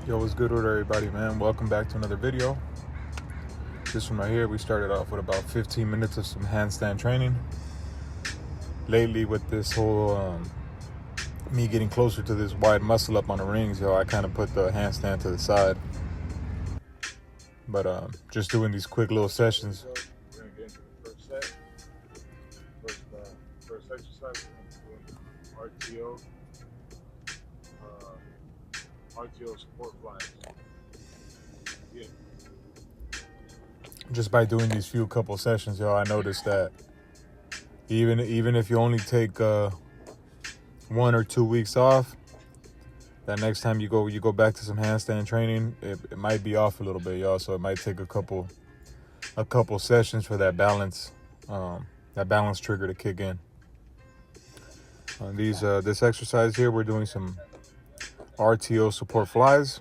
Yo, what's good with everybody, man? Welcome back to another video. This one right here, we started off with about 15 minutes of some handstand training. Lately, with this whole me getting closer to this wide muscle up on the rings, I kind of put the handstand to the side. But just doing these quick little sessions. We're gonna get into the first set. First exercise, we're gonna be doing RTO support flies. Yeah. Just by doing these few couple sessions, I noticed that even if you only take 1 or 2 weeks off, that next time you go back to some handstand training, it might be off a little bit, y'all. So it might take a couple sessions for that balance trigger to kick in. On this exercise here, we're doing some RTO support flies,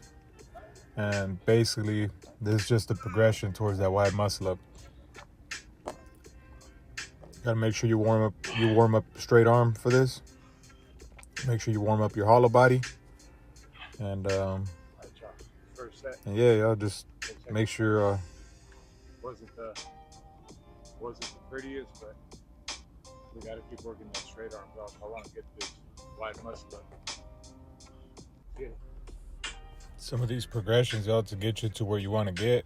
and basically this is just the progression towards that wide muscle up. Gotta make sure you warm up straight arm for this. Make sure you warm up your hollow body, and First set. and yeah, y'all just make sure. Wasn't the prettiest, but we gotta keep working those straight arms off. I want to get this wide muscle up. Yeah. Some of these progressions, y'all, to get you to where you want to get.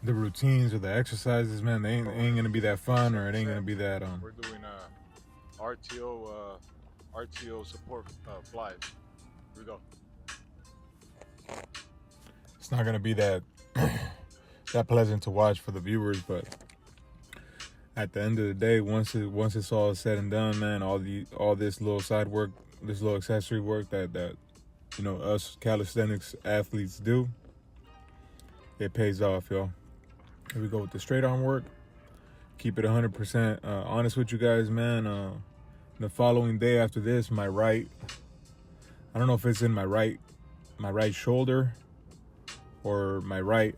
The routines or the exercises, man, they ain't gonna be that fun, or it ain't gonna be that. We're doing RTO support flies. Here we go. It's not gonna be that that pleasant to watch for the viewers, but at the end of the day, once it's all said and done, man, all this little side work, this little accessory work that us calisthenics athletes do, it pays off, y'all. Here we go with the straight arm work. Keep it 100% honest with you guys, man. The following day after this, I don't know if it's in my right shoulder or my right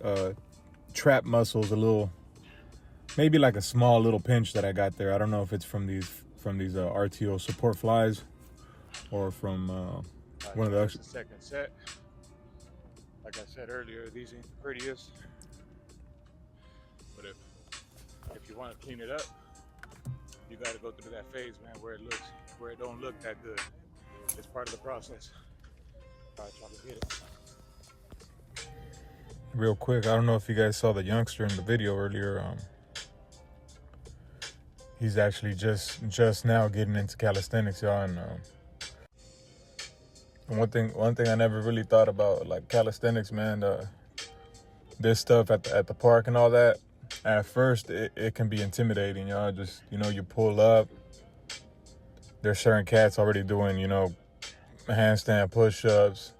trap muscles, a little, maybe like a small little pinch that I got there. I don't know if it's from these RTO support flies or from one of the second set. Like I said earlier, these ain't the prettiest, but if you want to clean it up, you got to go through that phase, man, where it don't look that good. It's part of the process. All right, try to get it. Real quick, I don't know if you guys saw the youngster in the video earlier. He's actually just now getting into calisthenics, y'all. And one thing I never really thought about, like calisthenics, man. This stuff at the park and all that. At first, it can be intimidating, y'all. Just you pull up. There's certain cats already doing handstand push-ups.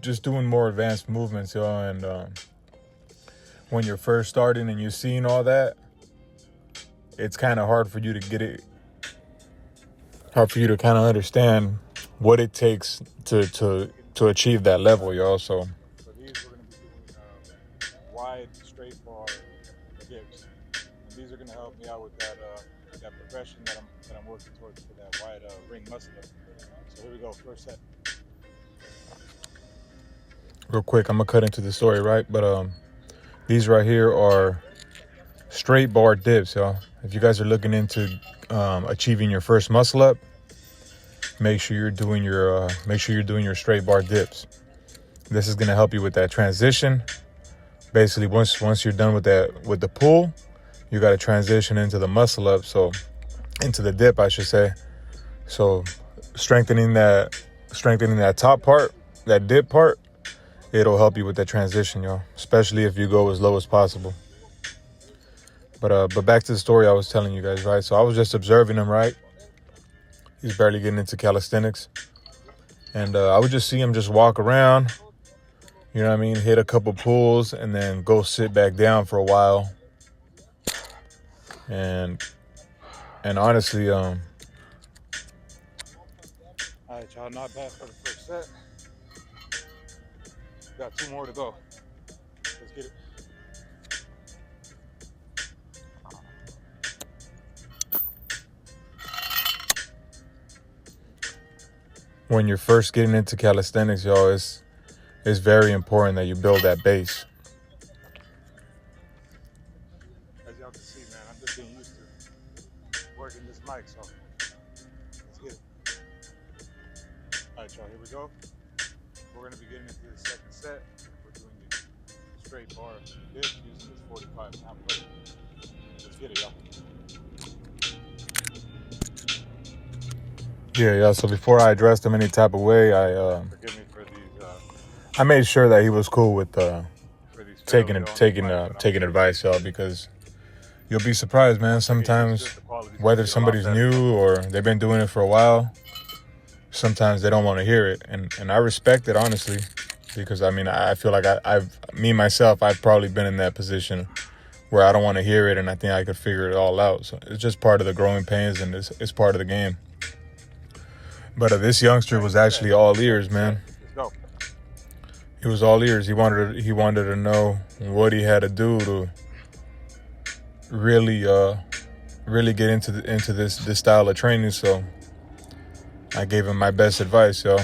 Just doing more advanced movements, y'all. And when you're first starting and you're seeing all that, it's kind of hard for you to get it. Hard for you to kind of understand what it takes to achieve that level, y'all. So these we're going to be doing wide straight bar dips. And these are going to help me out with that progression that I'm working towards for that wide ring muscle up. So here we go, first set. Real quick, I'm gonna cut into the story, right? But these right here are straight bar dips, y'all. If you guys are looking into achieving your first muscle up, make sure you're doing your straight bar dips. This is gonna help you with that transition. Basically, once you're done with the pull, you got to transition into the muscle up, so into the dip, I should say. So strengthening that top part, that dip part, it'll help you with that transition, y'all. Especially if you go as low as possible. But back to the story I was telling you guys, right? So I was just observing him, right? He's barely getting into calisthenics, and I would just see him just walk around. You know what I mean? Hit a couple pulls and then go sit back down for a while. And honestly, All right, y'all, not bad for the first set. Got 2 more to go. Let's get it. when you're first getting into calisthenics, y'all, it's very important that you build that base. As y'all can see, man, I'm just getting used to working this mic, so let's get it. All right, y'all, here we go. We're going to be getting into the second set. We're doing the straight bar dips using this 45-pound plate. Let's get it, y'all. Yeah. So before I addressed him any type of way, Forgive me for these I made sure that he was cool with taking advice, y'all, because you'll be surprised, man. Sometimes whether somebody's new or they've been doing it for a while, sometimes they don't want to hear it, and I respect it, honestly, because I mean I feel like I've probably been in that position where I don't want to hear it, and I think I could figure it all out. So it's just part of the growing pains, and it's part of the game. But this youngster was actually all ears, man. Let's go. He was all ears. He wanted to know what he had to do to really get into this style of training. So I gave him my best advice, y'all,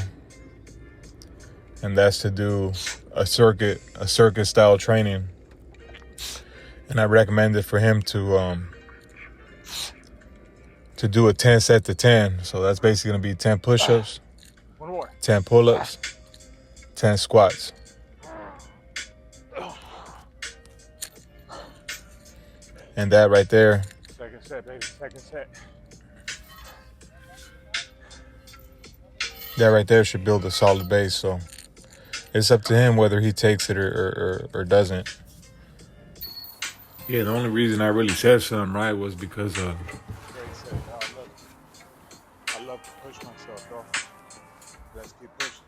and that's to do a circuit style training. And I recommended for him to do a 10 set to 10. So that's basically gonna be 10 push-ups, 10 pull-ups, 10 squats. And that right there. Second set, baby. Second set. That right there should build a solid base. So it's up to him whether he takes it or doesn't. Yeah, the only reason I really said something right was because Great set, y'all. I love to push myself, though. Let's keep pushing.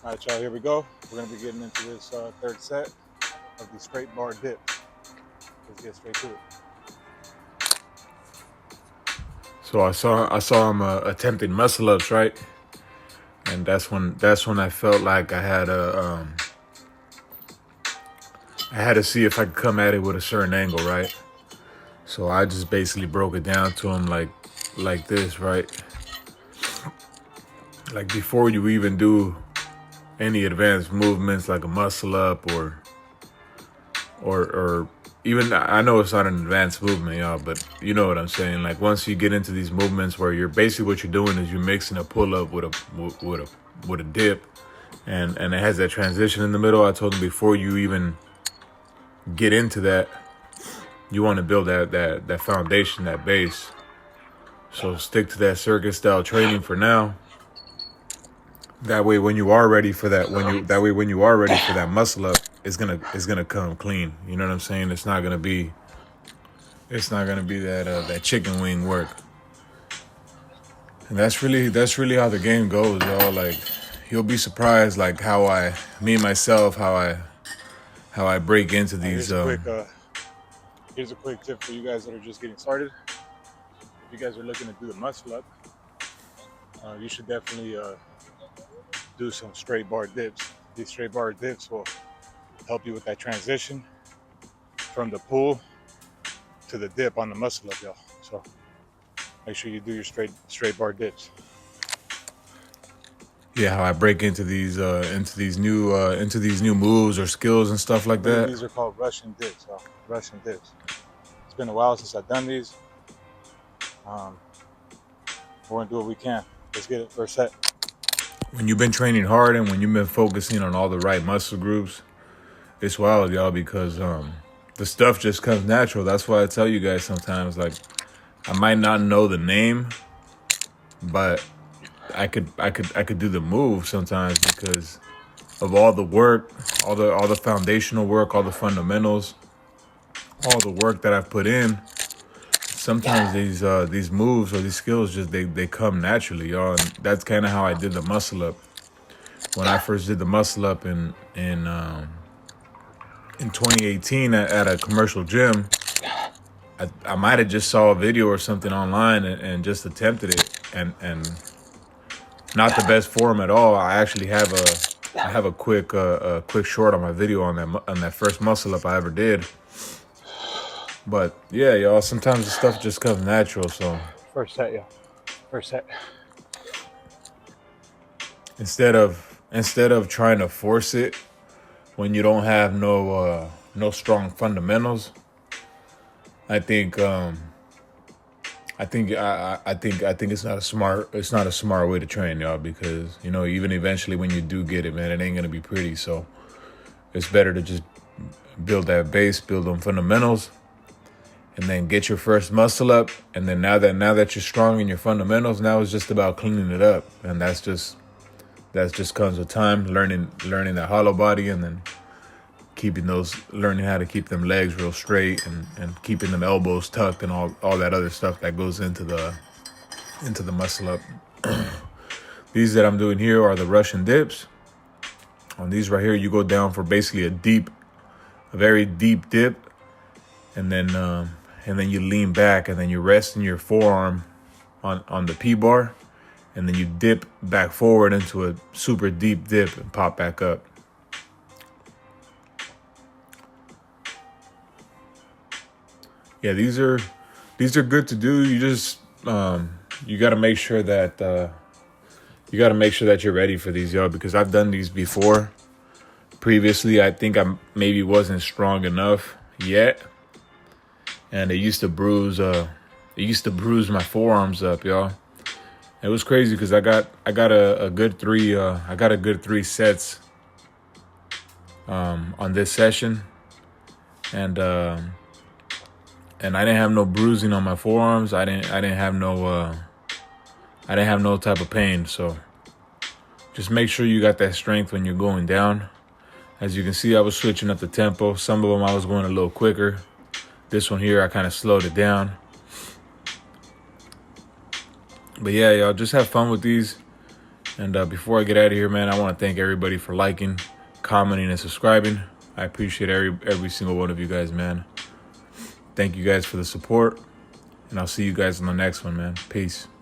All right, y'all, here we go. We're going to be getting into this third set of the straight bar dip. Let's get straight to it. So I saw him attempting muscle ups, right? And that's when I felt like I had to see if I could come at it with a certain angle, right? So I just basically broke it down to him like this, right? Like before you even do any advanced movements like a muscle up or even, I know it's not an advanced movement, y'all, but you know what I'm saying. Like once you get into these movements where you're basically what you're doing is you're mixing a pull up with a dip, and it has that transition in the middle. I told him before you even get into that, you want to build that foundation, that base. So stick to that circuit style training for now. That way, when you are ready for that, when you are ready for that muscle up, it's gonna come clean. You know what I'm saying? It's not gonna be that chicken wing work. And that's really how the game goes, y'all. Like you'll be surprised, like how I break into these. Here's a quick tip for you guys that are just getting started. If you guys are looking to do a muscle up, you should definitely do some straight bar dips. These straight bar dips will help you with that transition from the pull to the dip on the muscle up, y'all. So make sure you do your straight bar dips. Yeah, how I break into these new moves or skills and stuff like that. These are called Russian dips, y'all. Russian dips. It's been a while since I've done these. We're gonna do what we can. Let's get it first set. When you've been training hard and when you've been focusing on all the right muscle groups, it's wild, y'all, because the stuff just comes natural. That's why I tell you guys sometimes, like, I might not know the name, but I could do the move sometimes because of all the work, all the foundational work, all the fundamentals, all the work that I've put in. Sometimes these moves or these skills just they come naturally, y'all. And that's kind of how I did the muscle up. When I first did the muscle up in 2018 at a commercial gym, I might have just saw a video or something online and just attempted it, and not the best form at all. I actually have a quick short on my video on that first muscle up I ever did. But yeah, y'all, sometimes the stuff just comes natural. So first set, y'all. First set. instead of trying to force it when you don't have no strong fundamentals, I think I think it's not a smart way to train, y'all, because even eventually when you do get it, man, it ain't gonna be pretty. So it's better to just build that base, build them fundamentals, and then get your first muscle up. And then now that you're strong in your fundamentals, now it's just about cleaning it up, and that's just comes with time, learning that hollow body, and then learning how to keep them legs real straight, and keeping them elbows tucked, and all that other stuff that goes into the muscle up. These that I'm doing here are the Russian dips. On these right here, you go down for basically a very deep dip, and then you lean back, and then you rest in your forearm on the P bar, and then you dip back forward into a super deep dip and pop back up. Yeah, these are good to do. You just you got to make sure that you're ready for these, y'all, because I've done these before. Previously, I think I maybe wasn't strong enough yet, and it used to bruise my forearms up, y'all. It was crazy because I got a good three sets on this session, and I didn't have no bruising on my forearms. I didn't have no type of pain. So just make sure you got that strength when you're going down. As you can see, I was switching up the tempo. Some of them I was going a little quicker. This one here, I kind of slowed it down. But yeah, y'all, just have fun with these. And before I get out of here, man, I want to thank everybody for liking, commenting, and subscribing. I appreciate every single one of you guys, man. Thank you guys for the support, and I'll see you guys on the next one, man. Peace.